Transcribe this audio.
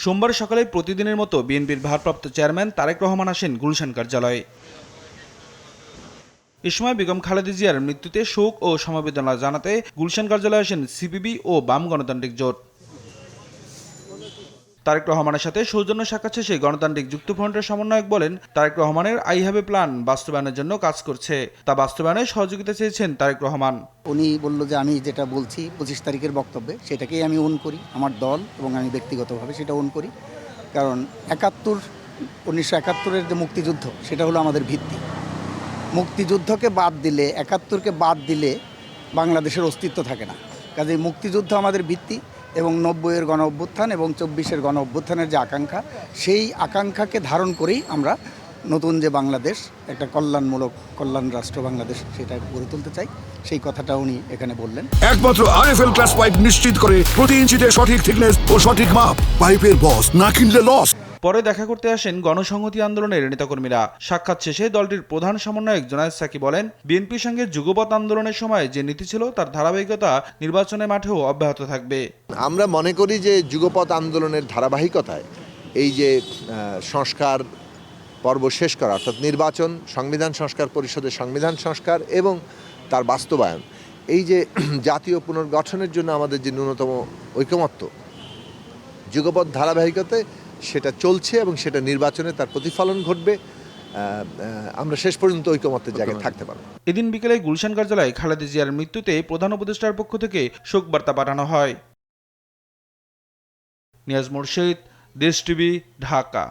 সোমবার সকালে প্রতিদিনের মতো বিএনপির ভারপ্রাপ্ত চেয়ারম্যান তারেক রহমান আসেন গুলশান কার্যালয়ে। এ সময় বেগম খালেদা জিয়ার মৃত্যুতে শোক ও সমবেদনা জানাতে গুলশান কার্যালয়ে আসেন সিপিবি ও বাম গণতান্ত্রিক জোট। তারেক রহমানের সাথে সৌজন্য সাক্ষাৎ শেষে গণতান্ত্রিক যুক্তফ্রন্টের সমন্বয়ক বলেন, তারেক রহমানের আই হ্যাভ এ প্ল্যান বাস্তবায়নের জন্য কাজ করছে, তা বাস্তবায়নে সহযোগিতা চেয়েছেন তারেক রহমান। উনি বলল যে আমি যেটা বলছি 25 তারিখের বক্তব্যে সেটাকেই আমি ওন করি, আমার দল এবং আমি ব্যক্তিগতভাবে সেটা ওন করি। কারণ 1971-এর যে মুক্তিযুদ্ধ সেটা হলো আমাদের ভিত্তি। মুক্তিযুদ্ধকে বাদ দিলে, 71-কে বাদ দিলে বাংলাদেশের অস্তিত্ব থাকে না। কাজেই মুক্তিযুদ্ধ আমাদের ভিত্তি এবং 90-এর গণ অভ্যুত্থান এবং 24-এর গণ অভ্যুত্থানের যে আকাঙ্ক্ষা, সেই আকাঙ্ক্ষাকে ধারণ করেই আমরা নতুন যে বাংলাদেশ, একটা কল্যাণ রাষ্ট্র বাংলাদেশ, সেটা গড়ে তুলতে চাই। সেই কথাটা উনি এখানে বললেন। একমাত্র আরএফএল ক্লাস পাইপ নিশ্চিত করে প্রতি ইঞ্চিতে সঠিক থিকনেস ও সঠিক মাপ। পাইপের বস, না কিনলে লস। পরে দেখা করতে আসেন গণসংহতি আন্দোলনের নেতাকর্মীরা। সাক্ষাৎ শেষে দলটির প্রধান সমন্বয়ক জোনায়েদ সাকি বলেন, বিএনপির সঙ্গে যুগপৎ আন্দোলনের সময় যে নীতি ছিল তার ধারাবাহিকতা নির্বাচনের মাঠেও অব্যাহত থাকবে। আমরা মনে করি যে যুগপৎ আন্দোলনের ধারাবাহিকতায় এই যে সংস্কার পর্ব শেষ করা, অর্থাৎ নির্বাচন, সংবিধান সংস্কার পরিষদের সংবিধান সংস্কার এবং তার বাস্তবায়ন, এই যে জাতীয় পুনর্গঠনের জন্য আমাদের যে ন্যূনতম ঐকমত্য, যুগপৎ ধারাবাহিকতায় সেটা চলছে এবং সেটা নির্বাচনে তার প্রতিফলন ঘটবে। আমরা শেষ পর্যন্ত ঐকমত্যের জায়গায় থাকতে পারব। এদিন বিকেলে গুলশান কার্যালয়ে খালেদা জিয়ার মৃত্যুতে প্রধান উপদেষ্টার পক্ষ থেকে শোক বার্তা পাঠানো হয়। নিয়াজ মুর্শিদ, দেশ টিভি, ঢাকা।